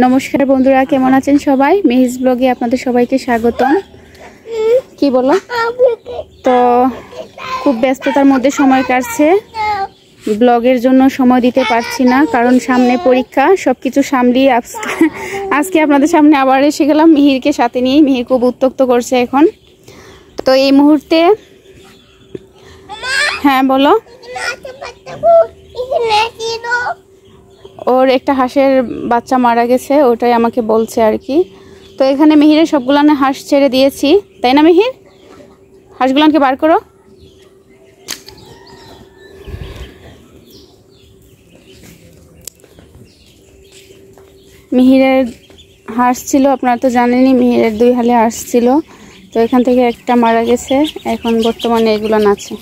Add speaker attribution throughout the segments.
Speaker 1: নমস্কার বন্ধুরা, কেমন আছেন সবাই? মেহিজ ব্লগে আপনাদের সবাইকে স্বাগতম। কি বলো? তো খুব ব্যস্ততার মধ্যে সময় কাটছে, ব্লগের জন্য সময় দিতে পারছি না, কারণ সামনে পরীক্ষা। সবকিছু সামলিয়ে আজকে আপনাদের সামনে আবার এসে গেলাম মিহিরকে সাথে নিয়ে। মিহির খুব উত্ত্যক্ত করছে এখন। তো এই মুহূর্তে, হ্যাঁ বলো। ওর একটা হাঁসের বাচ্চা মারা গেছে, ওটাই আমাকে বলছে আর কি। তো এখানে মিহিরের সবগুলানে হাঁস ছেড়ে দিয়েছি, তাই না মিহির? হাঁসগুলানকে বার করো। মিহিরের হাঁস ছিল, আপনারা তো জানেনই, মিহিরের 2 হালে হাঁস ছিল। তো এখান থেকে একটা মারা গেছে, এখন বর্তমানে এগুলান আছে।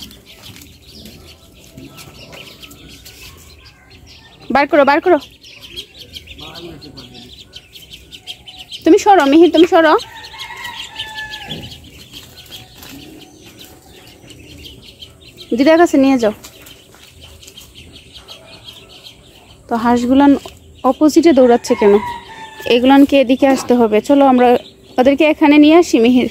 Speaker 1: বার করো, বার করো। তুমি সরো মিহির, তুমি সরো। দিদার কাছে নিয়ে যাও। তো হাঁসগুলান অপোজিটে দৌড়াচ্ছে কেন? এগুলানকে এদিকে আসতে হবে। চলো আমরা ওদেরকে এখানে নিয়ে আসি। মিহির,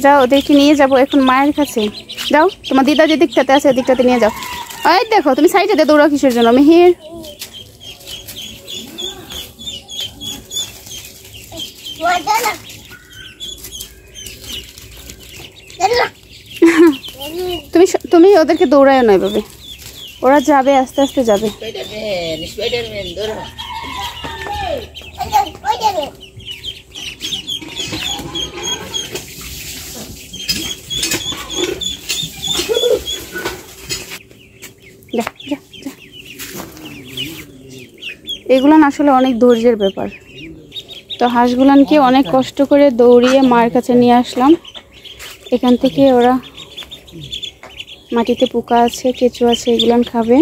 Speaker 1: যাও, ওদেরকে নিয়ে যাবো এখন মায়ের কাছে। যাও, তোমার দিদা যে দিকটাতে আছে দিকটাতে নিয়ে যাও। এই দেখো, তুমি সাইডে দৌড়াও কিসের জন্য মিহির? তুমি ওদেরকে দৌড়ায় না এভাবে, ওরা যাবে, আস্তে আস্তে যাবে। এগুলান আসলে অনেক ধৈর্যের ব্যাপার। তো হাঁসগুলানকে অনেক কষ্ট করে দৌড়িয়ে মায়ের কাছে নিয়ে আসলাম। এখান থেকে ওরা, মাটিতে পোকা আছে, কেঁচো আছে, এগুলান খাবে।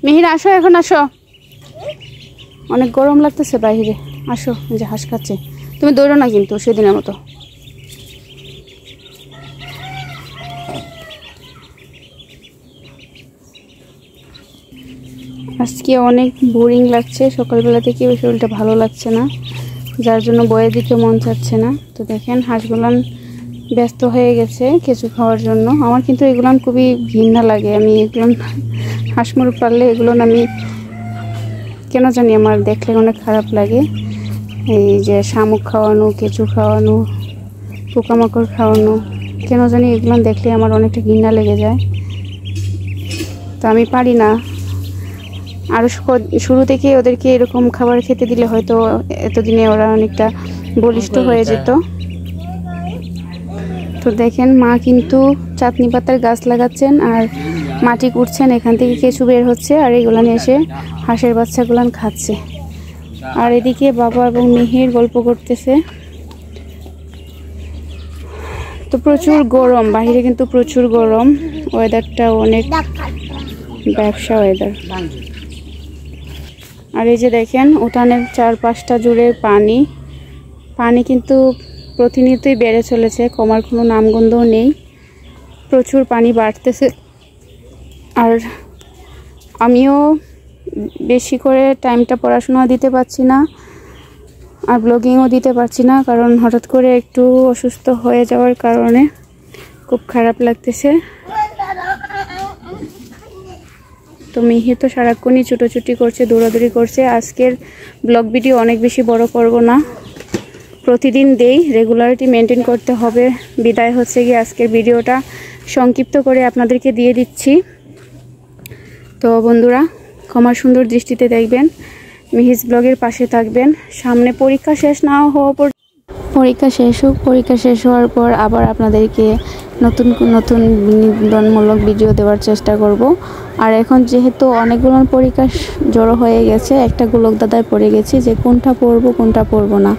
Speaker 1: মিহির আসো, এখন আসো, অনেক গরম লাগতেছে বাইরে। আসো, যে হাঁস খাচ্ছে। তুমি দৌড়ো না কিন্তু সেদিনের মতো। আজকে অনেক বোরিং লাগছে, সকালবেলা থেকে শরীরটা ভালো লাগছে না, যার জন্য বয়ে দিতে মন চাচ্ছে না। তো দেখেন হাঁসগুলান ব্যস্ত হয়ে গেছে কিছু খাওয়ার জন্য। আমার কিন্তু এগুলান খুবই ঘৃণা লাগে। আমি এগুলান হাঁস মুরগ পারলে এগুলো আমি কেন জানি আমার দেখলে অনেক খারাপ লাগে। এই যে শামুক খাওয়ানো, কেঁচু খাওয়ানো, পোকামাকড় খাওয়ানো, কেন জানি এগুলো দেখলে আমার অনেকটা ঘৃণা লেগে যায়। তো আমি পারি না। আরও শুরু থেকে ওদেরকে এরকম খাবার খেতে দিলে হয়তো এতদিনে ওরা অনেকটা বলিষ্ঠ হয়ে যেত। তো দেখেন মা কিন্তু চাটনি পাতার গাছ লাগাচ্ছেন আর মাটি কুড়ছেন, এখান থেকে কেঁচু বের হচ্ছে, আর এগুলান এসে হাঁসের বাচ্চাগুলান খাচ্ছে। আর এদিকে বাবা এবং মিহির গল্প করতেছে। তো প্রচুর গরম বাইরে, কিন্তু প্রচুর গরম। ওয়েদারটা অনেক ব্যবসা ওয়েদার। আর এই যে দেখেন উঠানের 4-5টা জুড়ে পানি কিন্তু প্রতিনিয়তই বেড়ে চলেছে, কমার কোনো নামগন্ধও নেই। প্রচুর পানি বাড়তেছে। আর আমিও বেশি করে টাইমটা পড়াশোনা দিতে পারছি না, আর ব্লগিংও দিতে পারছি না, কারণ হঠাৎ করে একটু অসুস্থ হয়ে যাওয়ার কারণে খুব খারাপ লাগতেছে। তো মিহি তো সারাক্ষণই ছুটোছুটি করছে, দৌড়াদৌড়ি করছে। আজকের ব্লগ ভিডিও অনেক বেশি বড় করব না, প্রতিদিন দেই, রেগুলারিটি মেনটেন করতে হবে। বিদায় হচ্ছে গিয়ে আজকের ভিডিওটা সংক্ষিপ্ত করে আপনাদেরকে দিয়ে দিচ্ছি। তো বন্ধুরা, ক্ষমার সুন্দর দৃষ্টিতে দেখবেন, মিহিজ ব্লগের পাশে থাকবেন। সামনে পরীক্ষা শেষ না হওয়া পর্যন্ত, পরীক্ষা শেষ হোক, পরীক্ষা শেষ হওয়ার পর আবার আপনাদেরকে নতুন নতুন বিনোদনমূলক ভিডিও দেওয়ার চেষ্টা করব। আর এখন যেহেতু অনেকগুলো পরীক্ষা জড়ো হয়ে গেছে, একটা গোলক দাদায় পড়ে গেছি যে কোনটা পড়ব কোনটা পড়ব না।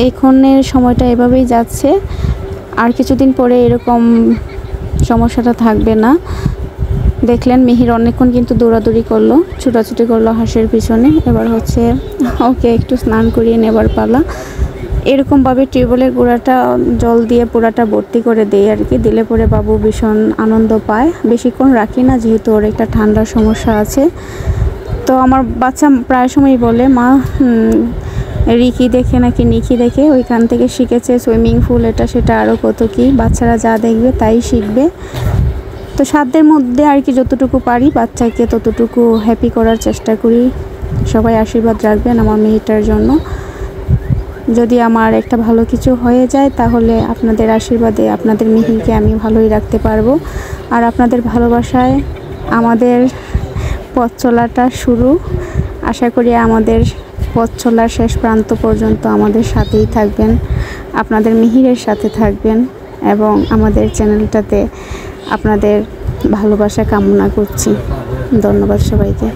Speaker 1: এইক্ষণের সময়টা এভাবেই যাচ্ছে। আর কিছুদিন পরে এরকম সমস্যাটা থাকবে না। দেখলেন মিহির অনেকক্ষণ কিন্তু দৌড়াদৌড়ি করলো, ছুটাছুটি করলো হাঁসের পিছনে। এবার হচ্ছে ওকে একটু স্নান করিয়ে নেবার পালা। এরকমভাবে টিউবওয়েলের গোড়াটা জল দিয়ে পুরাটা ভর্তি করে দেই আর কি, দিলে পরে বাবু ভীষণ আনন্দ পায়। বেশিক্ষণ রাখি না, যেহেতু ওর একটা ঠান্ডার সমস্যা আছে। তো আমার বাচ্চা প্রায় সময়ই বলে, মা রিকি দেখে নাকি নিকি দেখে ওইখান থেকে শিখেছে, সুইমিং পুল এটা সেটা আরও কত কি। বাচ্চারা যা দেখবে তাই শিখবে। তো সাধ্যের মধ্যে আর কি যতটুকু পারি বাচ্চাকে ততটুকু হ্যাপি করার চেষ্টা করি। সবাই আশীর্বাদ রাখবেন আমার মেয়েটার জন্য। যদি আমার একটা ভালো কিছু হয়ে যায় তাহলে আপনাদের আশীর্বাদে আপনাদের মিহিকে আমি ভালোই রাখতে পারবো। আর আপনাদের ভালোবাসায় আমাদের পথ চলাটা শুরু। আশা করি আমাদের পথ চলার শেষ প্রান্ত পর্যন্ত আমাদের সাথেই থাকবেন, আপনাদের মিহিরের সাথে থাকবেন এবং আমাদের চ্যানেলটাতে আপনাদের ভালোবাসা কামনা করছি। ধন্যবাদ সবাইকে।